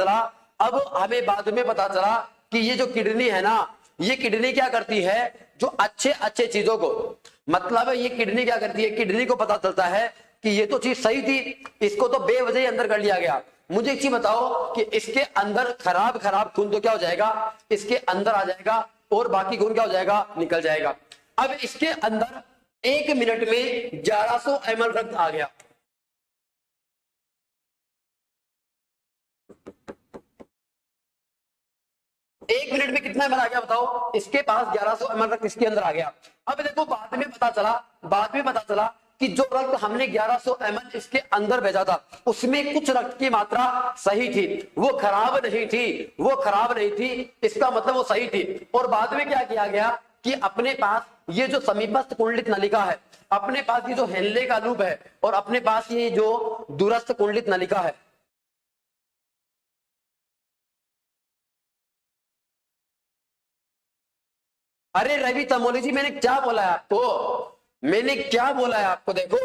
चला कि ये जो किडनी है ना, ये किडनी क्या करती है, जो अच्छे अच्छे चीजों को, मतलब ये किडनी क्या करती है, किडनी को पता चलता है कि ये तो चीज सही थी, इसको तो बेवजह ही अंदर कर लिया गया। मुझे एक चीज बताओ कि इसके अंदर खराब खून तो क्या हो जाएगा, इसके अंदर आ जाएगा, और बाकी खून क्या हो जाएगा, निकल जाएगा। अब इसके अंदर 1 मिनट में 1100 ml रक्त आ गया। एक मिनट में कितना ml आ गया बताओ, इसके पास 1100 ml रक्त इसके अंदर आ गया। अब देखो बाद में पता चला कि जो रक्त हमने 1100 ml इसके अंदर भेजा था, उसमें कुछ रक्त की मात्रा सही थी, वो खराब नहीं थी, इसका मतलब वो सही थी। और बाद में क्या किया गया कि अपने पास ये जो समीपस्थ कुंडलित नलिका है, अपने पास ये जो हेनले का लूप है, और अपने पास ये जो दूरस्थ कुंडलित नलिका है, अरे रवि तमोली जी मैंने क्या बोला है आपको, देखो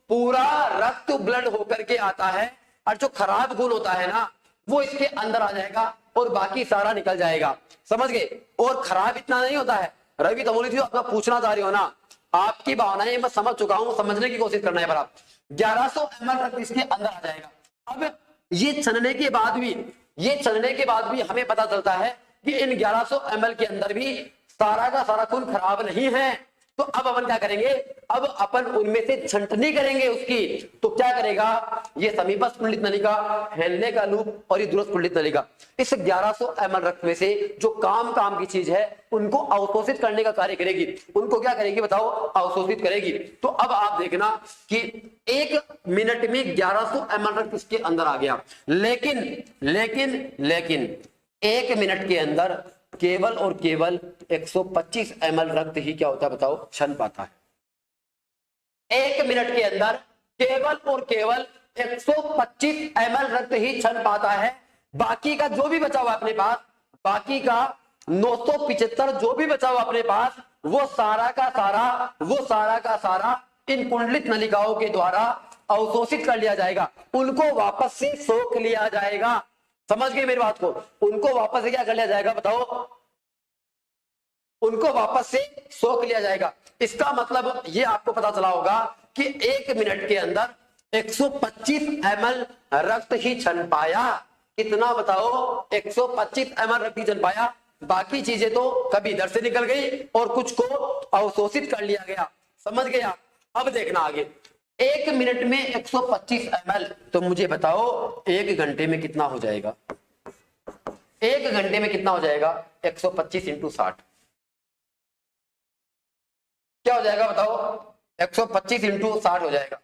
पूरा रक्त ब्लड होकर के आता है, और जो खराब खून होता है ना, वो इसके अंदर आ जाएगा और बाकी सारा निकल जाएगा, समझ गए। और खराब इतना नहीं होता है रवि तमोली जी, आपका पूछना चाह रही हो ना, आपकी भावनाएं मैं समझ चुका हूं, समझने की कोशिश करना है। पर आप 1100 ml रक्त इसके अंदर आ जाएगा। अब ये छनने के बाद भी हमें पता चलता है कि इन 1100 ml के अंदर भी सारा का सारा खून खराब नहीं है। तो अब अपन क्या करेंगे, अब अपन उनमें से छंटनी करेंगे उसकी। तो क्या करेगा, ये समीपस्थ कुंडलित नलिका, हेनले का लूप और ये दूरस्थ कुंडलित नलिका, इस 1100 ml रक्त में से जो काम की चीज है उनको अवशोषित करने का कार्य करेगी। उनको क्या करेगी बताओ, अवशोषित करेगी। तो अब आप देखना कि 1 मिनट में 1100 ml रक्त इसके अंदर आ गया, लेकिन 1 मिनट के अंदर केवल और केवल 125 ml रक्त ही क्या होता है बताओ, क्षण पाता है। 1 मिनट के अंदर केवल और केवल 125 ml रक्त ही क्षण पाता है। बाकी का जो भी बचा हुआ अपने पास, बाकी का 975 जो भी बचा हुआ अपने पास, वो सारा का सारा इन कुंडलित नलिकाओं के द्वारा अवशोषित कर लिया जाएगा, उनको वापस से सोख लिया जाएगा। समझ गए मेरी बात को, उनको वापस से क्या कर लिया जाएगा बताओ, उनको वापस से सोख लिया जाएगा। इसका मतलब ये आपको पता चला होगा कि 1 मिनट के अंदर 125 ml रक्त ही छन पाया। कितना बताओ, 125 ml रक्त ही छन पाया। बाकी चीजें तो कभी इधर से निकल गई और कुछ को अवशोषित कर लिया गया। समझ गया। अब देखना आगे, 1 मिनट में 125 ml, तो मुझे बताओ 1 घंटे में कितना हो जाएगा, 1 घंटे में कितना हो जाएगा, 125 इंटू 60 क्या हो जाएगा बताओ, 125 इंटू 60 हो जाएगा।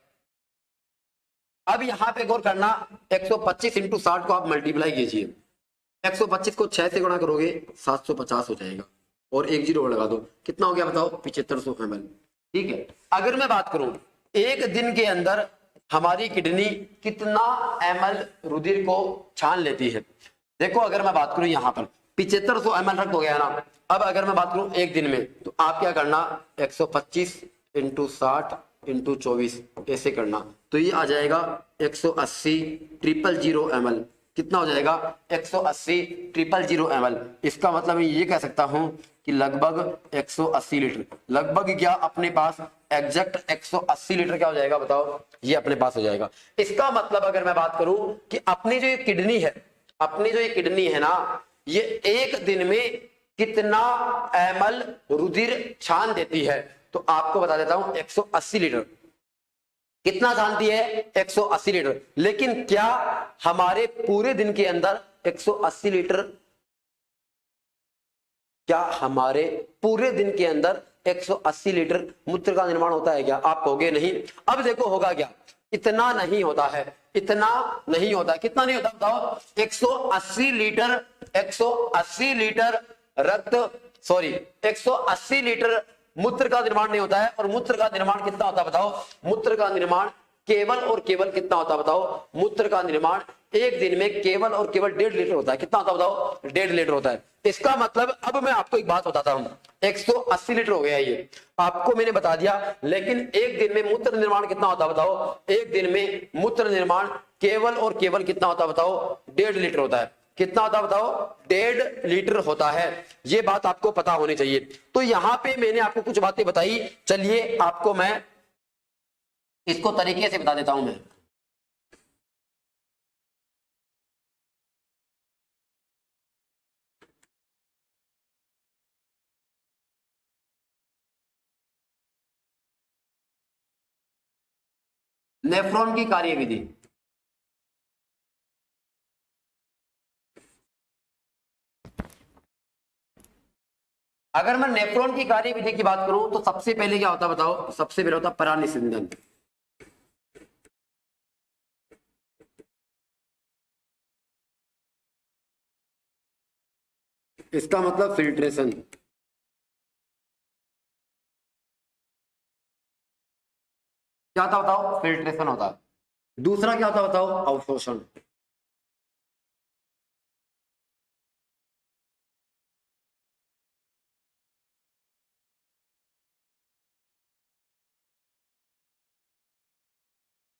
अब यहां पे गौर करना, 125 इंटू 60 को आप मल्टीप्लाई कीजिए, 125 को 6 से गुणा करोगे 750 हो जाएगा, और 1 0 लगा दो, कितना हो गया बताओ, 7500 ml। ठीक है। अगर मैं बात करूं 1 दिन के अंदर हमारी किडनी कितना ml रुधिर को छान लेती है, देखो अगर मैं बात करूं यहां पर 7500 ml रक्त हो गया ना। अब अगर मैं बात करूं 1 दिन में, तो आप क्या करना, 125 इंटू 60 इंटू 24 ऐसे करना, तो ये आ जाएगा 180 000 ml। कितना हो जाएगा, 180 000 ml। इसका मतलब मैं ये कह सकता हूं कि लगभग 180 लीटर, लगभग क्या अपने पास एग्जैक्ट 180 लीटर क्या हो जाएगा बताओ, ये अपने पास हो जाएगा। इसका मतलब अगर मैं बात करूं कि अपनी जो ये किडनी है ना, ये 1 दिन में कितना ml रुधिर छान देती है, तो आपको बता देता हूं 180 लीटर। कितना छानती है, 180 लीटर। लेकिन क्या हमारे पूरे दिन के अंदर 180 लीटर, क्या हमारे पूरे दिन के अंदर 180 लीटर मूत्र का निर्माण होता है क्या? आप कहोगे नहीं। अब देखो होगा क्या, इतना नहीं होता है, इतना नहीं होता। कितना नहीं होता बताओ, 180 लीटर रक्त, सॉरी 180 लीटर मूत्र का निर्माण नहीं होता है। और मूत्र का निर्माण कितना होता है बताओ, मूत्र का निर्माण केवल और केवल कितना होता है बताओ, मूत्र का निर्माण एक दिन में केवल और केवल 1.5 लीटर होता है। कितना होता है बताओ? 1.5 लीटर होता है। इसका मतलब अब मैं आपको एक बात बताता हूं, 180 लीटर हो गया ये, आपको मैंने बता दिया। लेकिन एक दिन में मूत्र निर्माण कितना होता है बताओ? एक दिन में मूत्र निर्माण केवल और केवल कितना होता है बताओ? 1.5 लीटर होता है। कितना होता है बताओ? 1.5 लीटर होता है। ये बात आपको पता होनी चाहिए। तो यहां पे मैंने आपको कुछ बातें बताई, चलिए आपको मैं इसको तरीके से बता देता हूं मैं। नेफ्रॉन की कार्यविधि, अगर मैं नेफ्रॉन की कार्यविधि की बात करूं तो सबसे पहले क्या होता है बताओ? सबसे पहले होता है परानिस्यंदन। इसका मतलब फिल्ट्रेशन। क्या होता बताओ? फिल्ट्रेशन होता है। दूसरा क्या होता बताओ? अवशोषण।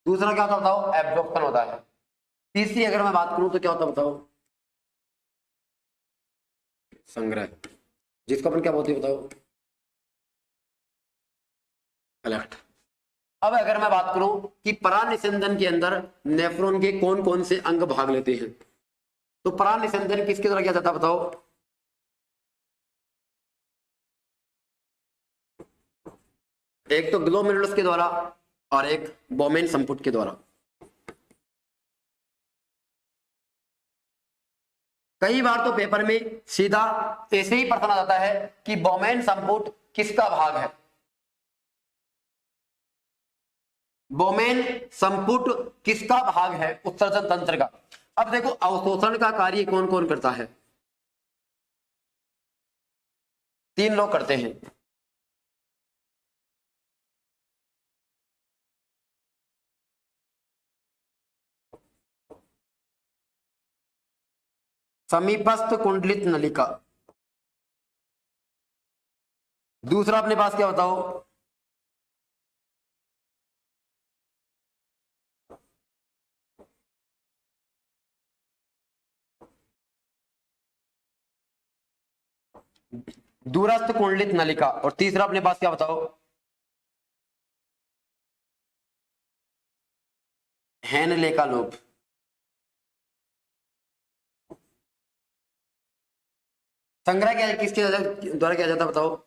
दूसरा क्या होता बताओ? एब्जॉर्प्शन होता है। तीसरी अगर मैं बात करूं तो क्या होता बताओ? संग्रह, जिसको अपन क्या बोलते हैं बताओ? कलेक्ट। अब अगर मैं बात करूं कि परानिस्यंदन के अंदर नेफ्रॉन के कौन कौन से अंग भाग लेते हैं, तो परानिस्यंदन किसके द्वारा किया जाता है बताओ? एक तो ग्लोमेरुलस के द्वारा और एक बोमेन संपुट के द्वारा। कई बार तो पेपर में सीधा ऐसे ही प्रश्न आ जाता है कि बोमेन संपुट किसका भाग है? बोमेन संपुट किसका भाग है उत्सर्जन तंत्र का? अब देखो, अवशोषण का कार्य कौन कौन करता है? 3 लोग करते हैं। समीपस्थ कुंडलित नलिका। दूसरा अपने पास क्या बताओ? दूरस्थ कुंडलित नलिका। और तीसरा अपने पास क्या बताओ? हेनले का लोब। संग्रह क्या किसके द्वारा किया जाता है बताओ?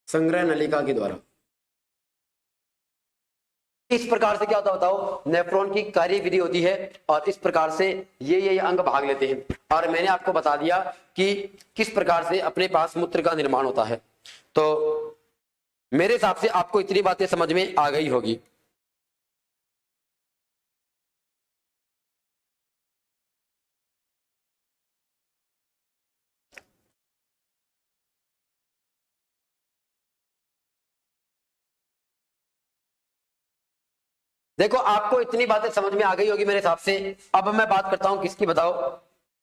संग्रह नलिका के द्वारा। इस प्रकार से क्या होता है बताओ? नेफ्रॉन की कार्यविधि होती है और इस प्रकार से ये अंग भाग लेते हैं। और मैंने आपको बता दिया कि किस प्रकार से अपने पास मूत्र का निर्माण होता है। तो मेरे हिसाब से आपको इतनी बातें समझ में आ गई होगी। देखो, आपको इतनी बातें समझ में आ गई होगी मेरे हिसाब से। अब मैं बात करता हूं किसकी बताओ?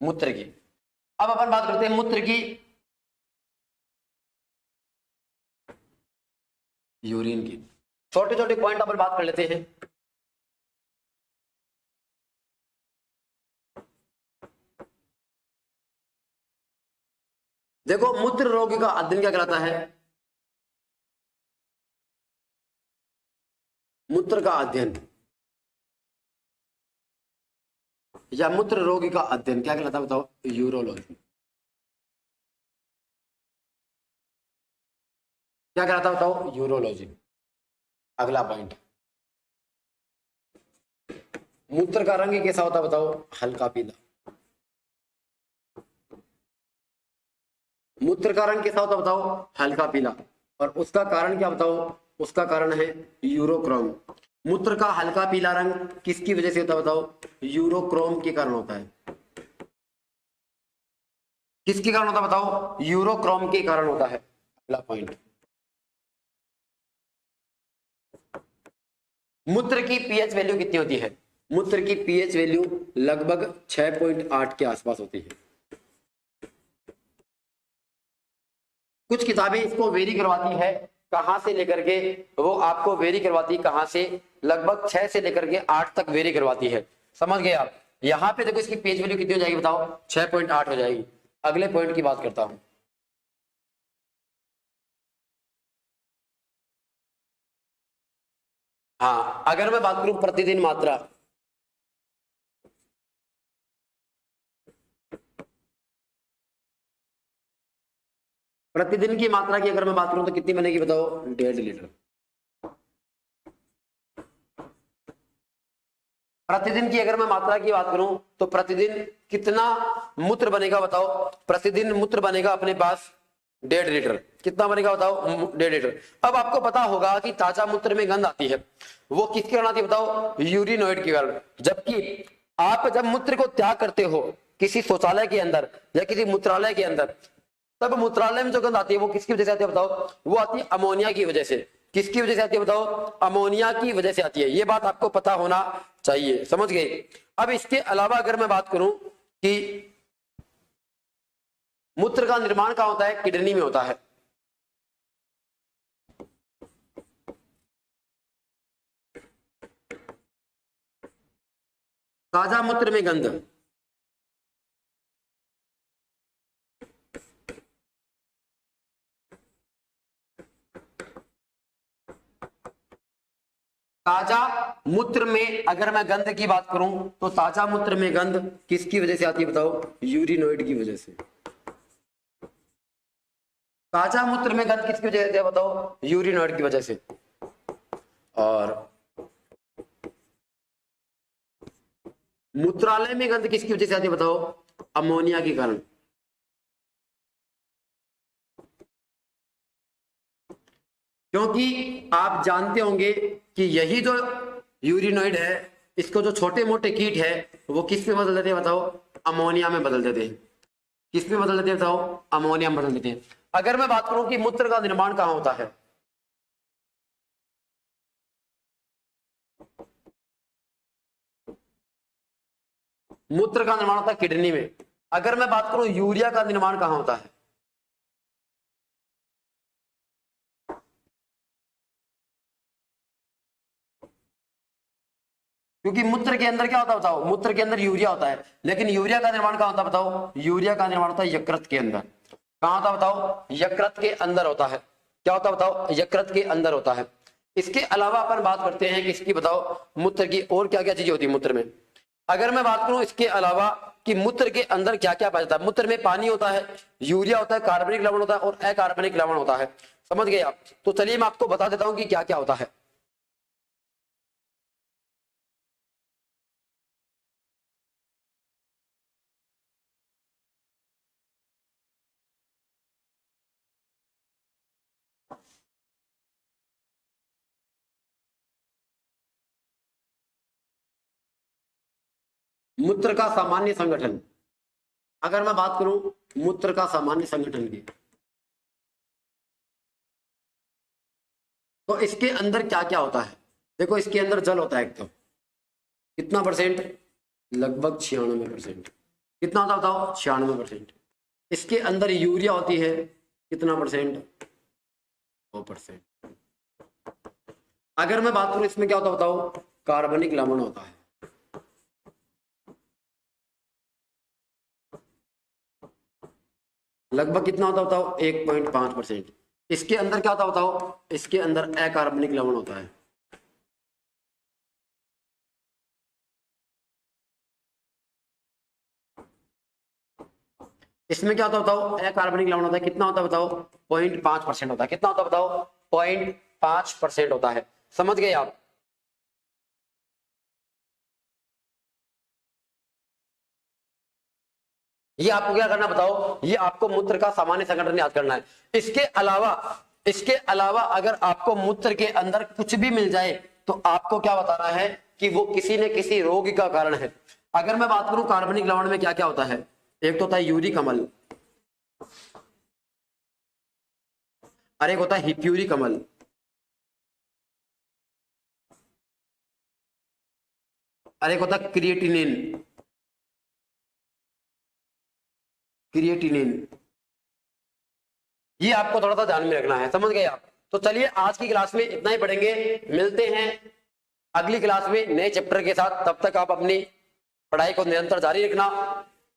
मूत्र की। अब अपन बात करते हैं मूत्र की, यूरिन की। छोटे छोटे पॉइंट अपन बात कर लेते हैं। देखो, मूत्र रोग का अध्ययन क्या कहलाता है? मूत्र का अध्ययन या मूत्र रोग का अध्ययन क्या कहलाता है बताओ? यूरोलॉजी। क्या कहलाता है बताओ? यूरोलॉजी। अगला पॉइंट, मूत्र का रंग कैसा होता है बताओ? हल्का पीला। मूत्र का रंग कैसा होता है बताओ? हल्का पीला। और उसका कारण क्या बताओ? उसका कारण है यूरोक्रोम। मूत्र का हल्का पीला रंग किसकी वजह से होता है बताओ? यूरोक्रोम के कारण होता है। किसके कारण होता है बताओ? यूरोक्रोम के कारण होता है। अगला पॉइंट, मूत्र की पीएच वैल्यू कितनी होती है? मूत्र की पीएच वैल्यू लगभग 6.8 के आसपास होती है। कुछ किताबें इसको वेरी करवाती है, कहां से लेकर के, वो आपको वेरी करवाती है कहां से, लगभग 6 से लेकर के 8 तक वेरी करवाती है। समझ गए आप? यहां पे देखो इसकी पीएच वैल्यू कितनी हो जाएगी बताओ? 6.8 हो जाएगी। अगले पॉइंट की बात करता हूं। हाँ, अगर मैं बात करूं प्रतिदिन मात्रा, प्रतिदिन की मात्रा की अगर मैं बात करूं तो कितनी बनेगी बताओ? 1.5 लीटर। प्रतिदिन की अगर मैं मात्रा की बात करूं तो प्रतिदिन कितना मूत्र बनेगा बताओ? प्रतिदिन मूत्र बनेगा अपने पास 1.5 लीटर। कितना बनेगा बताओ? 1.5 लीटर। अब आपको पता होगा कि ताजा मूत्र में गंध आती है, वो किसके कारण आती है बताओ? यूरिनोइड के कारण। जबकि आप जब मूत्र को त्याग करते हो किसी शौचालय के अंदर या किसी मूत्रालय के अंदर, तब मूत्रालय में जो गंध आती है वो किसकी वजह से आती है बताओ? वो आती है अमोनिया की वजह से। किसकी वजह से आती है बताओ? अमोनिया की वजह से आती है। ये बात आपको पता होना चाहिए। समझ गए? अब इसके अलावा अगर मैं बात करूं कि मूत्र का निर्माण कहां होता है? किडनी में होता है। ताजा मूत्र में गंध, ताजा मूत्र में अगर मैं गंध की बात करूं तो ताजा मूत्र में गंध किसकी वजह से आती है बताओ? यूरिनोइड की वजह से। ताजा मूत्र में गंध किसकी वजह से बताओ? यूरिनोइड की वजह से। और मूत्रालय में गंध किसकी वजह से आती है बताओ? अमोनिया के कारण। क्योंकि आप जानते होंगे कि यही जो यूरिनोइड है, इसको जो छोटे मोटे कीट है वो किस में बदल देते हैं बताओ? अमोनिया में बदल देते हैं। किस में बदल देते हैं बताओ? अमोनिया में बदल देते हैं। अगर मैं बात करूं कि मूत्र का निर्माण कहां होता है, मूत्र का निर्माण होता है किडनी में। अगर मैं बात करूं यूरिया का निर्माण कहां होता है? क्योंकि मूत्र के अंदर क्या होता है बताओ? मूत्र के अंदर यूरिया होता है, लेकिन यूरिया का निर्माण कहां होता है बताओ? यूरिया का निर्माण होता है यकृत के अंदर। कहां होता है बताओ? यकृत के अंदर होता है। क्या होता है बताओ? यकृत के अंदर होता है। इसके अलावा अपन बात करते हैं कि इसकी बताओ मूत्र की और क्या क्या चीजें होती है मूत्र में। अगर मैं बात करूं इसके अलावा कि मूत्र के अंदर क्या क्या पाया जाता है, मूत्र में पानी होता है, यूरिया होता है, कार्बनिक लवण होता है और अकार्बनिक लवण होता है। समझ गए आप? तो चलिए मैं आपको बता देता हूं कि क्या क्या होता है। मूत्र का सामान्य संगठन, अगर मैं बात करूं मूत्र का सामान्य संगठन की, तो इसके अंदर क्या क्या होता है? देखो इसके अंदर जल होता है एक तो, कितना परसेंट? लगभग 96%। कितना होता है बताओ? 96%। इसके अंदर यूरिया होती है, कितना परसेंट? 2%। अगर मैं बात करूं इसमें क्या होता है बताओ? कार्बनिक लवण होता है। लगभग कितना होता है बताओ? 1.5%। इसके अंदर क्या होता है बताओ? इसके अंदर अकार्बनिक लवण होता है। इसमें क्या होता है बताओ? अकार्बनिक लवण होता है। कितना होता है बताओ? 0.5% होता है। कितना होता है बताओ? 0.5% होता है। समझ गए आप? ये आपको क्या करना बताओ? ये आपको मूत्र का सामान्य संगठन याद करना है। इसके अलावा अगर आपको मूत्र के अंदर कुछ भी मिल जाए तो आपको क्या बताना है कि वो किसी न किसी रोग का कारण है। अगर मैं बात करूं कार्बनिक लवण में क्या क्या होता है, एक तो होता है यूरिक अम्ल, और एक होता है हिप्यूरिक अम्ल। और एक होता है क्रिएटिनिन। क्रिएटिनिन ये आपको थोड़ा सा ध्यान में रखना है, समझ गए आप। तो चलिए आज की क्लास में इतना ही पढ़ेंगे, मिलते हैं अगली क्लास में नए चैप्टर के साथ। तब तक आप अपनी पढ़ाई को निरंतर जारी रखना।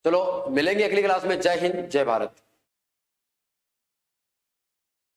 चलो मिलेंगे अगली क्लास में। जय हिंद, जय भारत।